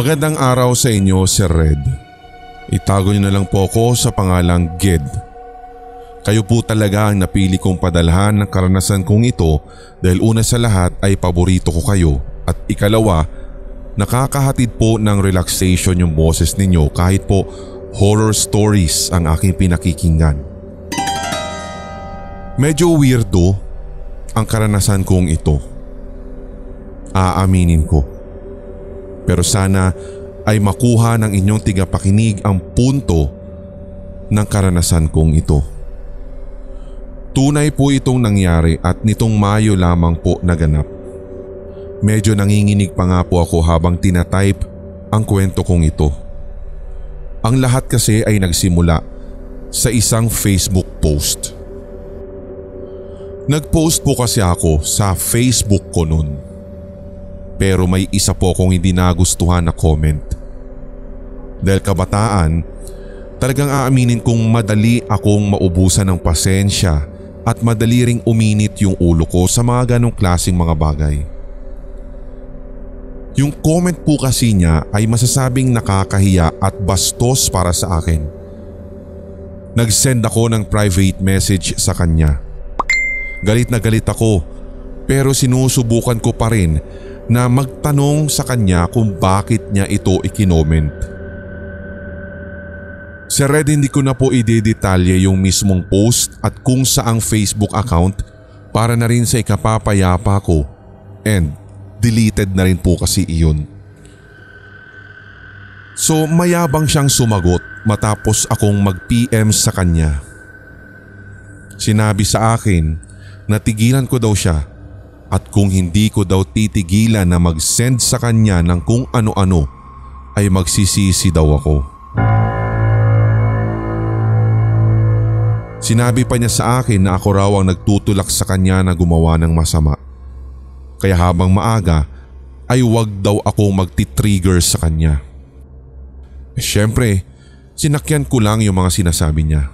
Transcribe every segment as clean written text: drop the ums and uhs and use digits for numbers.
Magandang araw sa inyo, Sir Red. Itago niyo na lang po ako sa pangalang Ged. Kayo po talaga ang napili kong padalhan ng karanasan kong ito dahil una sa lahat ay paborito ko kayo at ikalawa, nakakahatid po ng relaxation yung boses ninyo kahit po horror stories ang aking pinakikinggan. Medyo weirdo ang karanasan kong ito. Aaminin ko. Pero sana ay makuha ng inyong tigapakinig ang punto ng karanasan kong ito. Tunay po itong nangyari at nitong Mayo lamang po naganap. Medyo nanginginig pa nga po ako habang tinatype ang kwento kong ito. Ang lahat kasi ay nagsimula sa isang Facebook post. Nag-post po kasi ako sa Facebook ko noon. Pero may isa po akong hindi nagustuhan na comment. Dahil kabataan, talagang aaminin kong madali akong maubusan ng pasensya at madali ring uminit yung ulo ko sa mga ganong klaseng mga bagay. Yung comment po kasi niya ay masasabing nakakahiya at bastos para sa akin. Nag-send ako ng private message sa kanya. Galit na galit ako pero sinusubukan ko pa rin na magtanong sa kanya kung bakit niya ito ikinoment. Sir Red, hindi ko na po idedetalye yung mismong post at kung saang Facebook account para na rin sa ikapapayapa ko and deleted na rin po kasi iyon. So mayabang siyang sumagot matapos akong mag-PM sa kanya. Sinabi sa akin na tigilan ko daw siya at kung hindi ko daw titigilan na mag-send sa kanya ng kung ano-ano ay magsisisi daw ako. Sinabi pa niya sa akin na ako raw ang nagtutulak sa kanya na gumawa ng masama. Kaya habang maaga ay wag daw ako magti-trigger sa kanya. Siyempre, sinakyan ko lang yung mga sinasabi niya.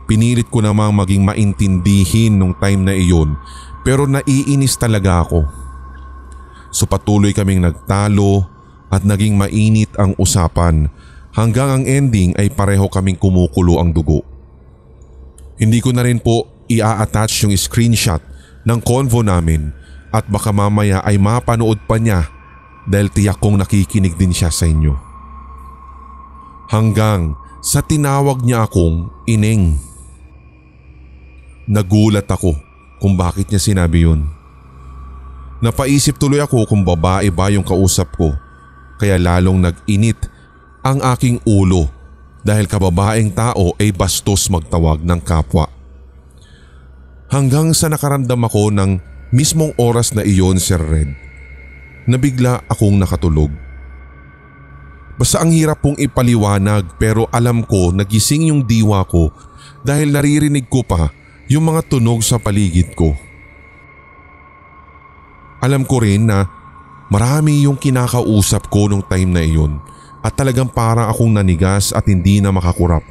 Pinilit ko namang maging maintindihin nung time na iyon pero naiinis talaga ako. So patuloy kaming nagtalo at naging mainit ang usapan hanggang ang ending ay pareho kaming kumukulo ang dugo. Hindi ko na rin po i-attach yung screenshot ng convo namin at baka mamaya ay mapanood pa niya dahil tiyak kong nakikinig din siya sa inyo. Hanggang sa tinawag niya akong ineng. Nagulat ako kung bakit niya sinabi yun. Napaisip tuloy ako kung babae ba yung kausap ko kaya lalong nag-init ang aking ulo dahil kababaeng tao ay bastos magtawag ng kapwa. Hanggang sa nakaramdam ako ng mismong oras na iyon, Sir Red, na bigla akong nakatulog. Basta ang hirap pong ipaliwanag pero alam ko nagising yung diwa ko dahil naririnig ko pa yung mga tunog sa paligid ko. Alam ko rin na marami yung kinakausap ko nung time na iyon at talagang parang akong nanigas at hindi na makakurap.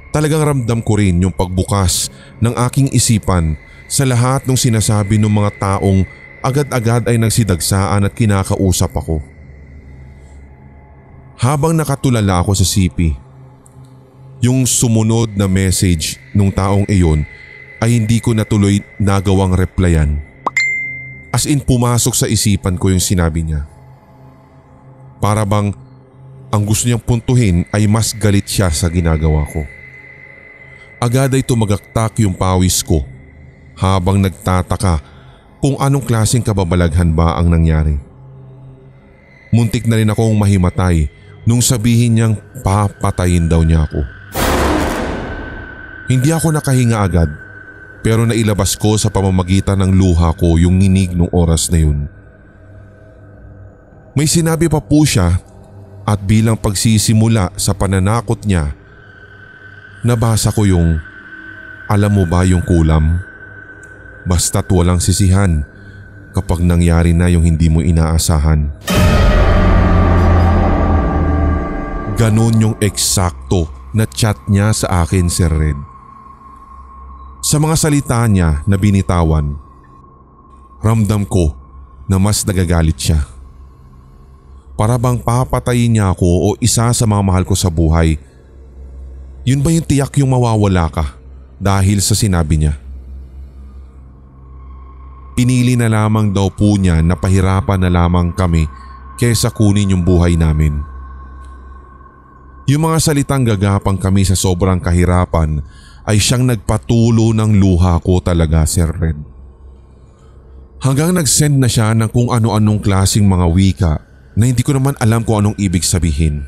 Talagang ramdam ko rin yung pagbukas ng aking isipan sa lahat ng sinasabi ng mga taong agad-agad ay nagsidagsaan at kinakausap ako. Habang nakatulala ako sa CP, yung sumunod na message nung taong iyon ay hindi ko natuloy nagawang replyan. As in pumasok sa isipan ko yung sinabi niya. Para bang ang gusto niyang puntuhin ay mas galit siya sa ginagawa ko. Agad ay tumagaktak yung pawis ko habang nagtataka kung anong klaseng kababalaghan ba ang nangyari. Muntik na rin akong mahimatay nung sabihin niyang papatayin daw niya ako. Hindi ako nakahinga agad pero nailabas ko sa pamamagitan ng luha ko yung nginig nung oras na yun. May sinabi pa po siya at bilang pagsisimula sa pananakot niya, nabasa ko yung alam mo ba yung kulam? Basta't walang sisihan kapag nangyari na yung hindi mo inaasahan. Ganon yung eksakto na chat niya sa akin, Sir Red. Sa mga salita niya na binitawan, ramdam ko na mas nagagalit siya. Para bang papatayin niya ako o isa sa mga mahal ko sa buhay. Yun ba yung tiyak yung mawawala ka dahil sa sinabi niya? Pinili na lamang daw po niya na pahirapan na lamang kami kaysa kunin yung buhay namin. Yung mga salitang gagapang kami sa sobrang kahirapan ay siyang nagpatulo ng luha ko talaga, Sir Red. Hanggang nag-send na siya ng kung ano-anong klaseng mga wika na hindi ko naman alam kung anong ibig sabihin.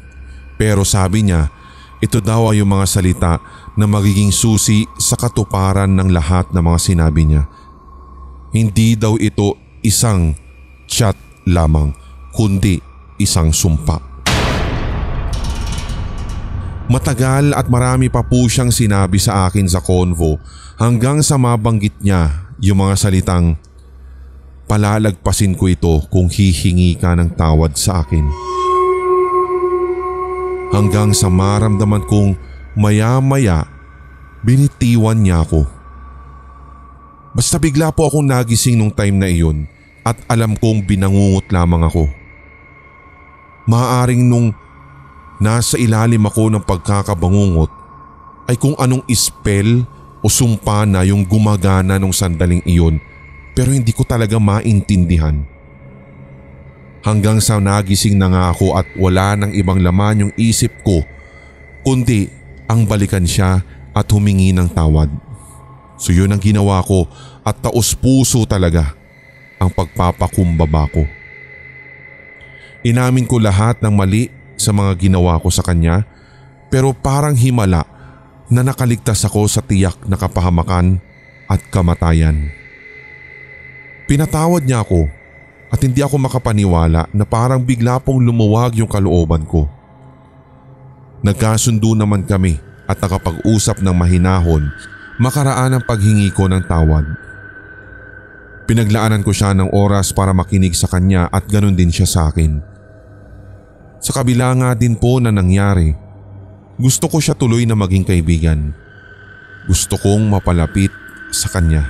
Pero sabi niya, ito daw ay yung mga salita na magiging susi sa katuparan ng lahat ng mga sinabi niya. Hindi daw ito isang chat lamang, kundi isang sumpa. Matagal at marami pa po siyang sinabi sa akin sa convo hanggang sa mabanggit niya yung mga salitang, palalagpasin ko ito kung hihingi ka ng tawad sa akin. Hanggang sa maramdaman kong maya-maya binitiwan niya ako. Basta bigla po akong nagising nung time na iyon at alam kong binangungot lamang ako. Maaaring nung nasa ilalim ako ng pagkakabangungot ay kung anong spell o sumpa na yung gumagana nung sandaling iyon, pero hindi ko talaga maintindihan. Hanggang sa nagising na nga ako at wala nang ibang laman yung isip ko kundi ang balikan siya at humingi ng tawad. So yun ang ginawa ko at taos puso talaga ang pagpapakumbaba ko. Inamin ko lahat ng mali sa mga ginawa ko sa kanya, pero parang himala na nakaligtas ako sa tiyak na kapahamakan at kamatayan. Pinatawad niya ako at hindi ako makapaniwala na parang bigla pong lumuwag yung kalooban ko. Nagkasundo naman kami at nakapag-usap ng mahinahon makaraan ang paghingi ko ng tawad. Pinaglaanan ko siya ng oras para makinig sa kanya at ganun din siya sa akin. Sa kabila nga din po na nangyari, gusto ko siya tuloy na maging kaibigan. Gusto kong mapalapit sa kanya.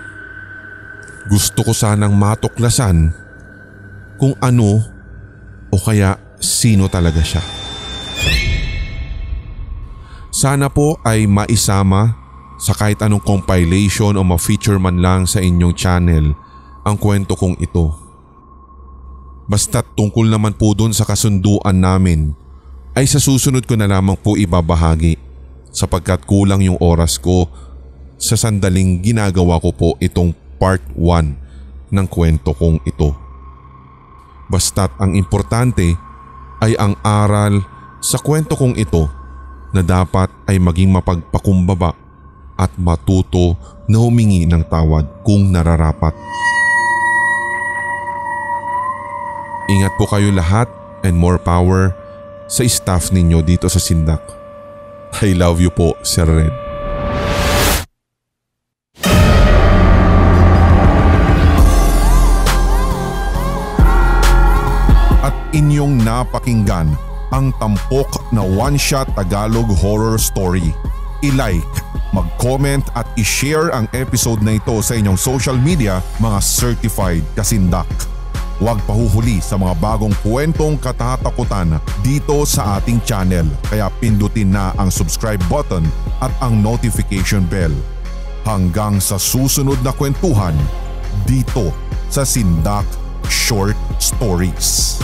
Gusto ko sanang matuklasan kung ano o kaya sino talaga siya. Sana po ay maisama sa kahit anong compilation o ma-feature man lang sa inyong channel ang kwento kong ito. Basta't tungkol naman po dun sa kasunduan namin ay sa susunod ko na lamang po ibabahagi sapagkat kulang yung oras ko sa sandaling ginagawa ko po itong part 1 ng kwento kong ito. Basta't ang importante ay ang aral sa kwento kong ito na dapat ay maging mapagpakumbaba at matuto na humingi ng tawad kung nararapat. Ingat po kayo lahat and more power sa staff ninyo dito sa Sindak. I love you po, Sir Red. At inyong napakinggan ang tampok na one-shot Tagalog horror story. I-like, mag-comment at i-share ang episode na ito sa inyong social media, mga certified kasindak. Huwag pahuhuli sa mga bagong kwentong katatakutan dito sa ating channel, kaya pindutin na ang subscribe button at ang notification bell. Hanggang sa susunod na kwentuhan dito sa Sindak Short Stories.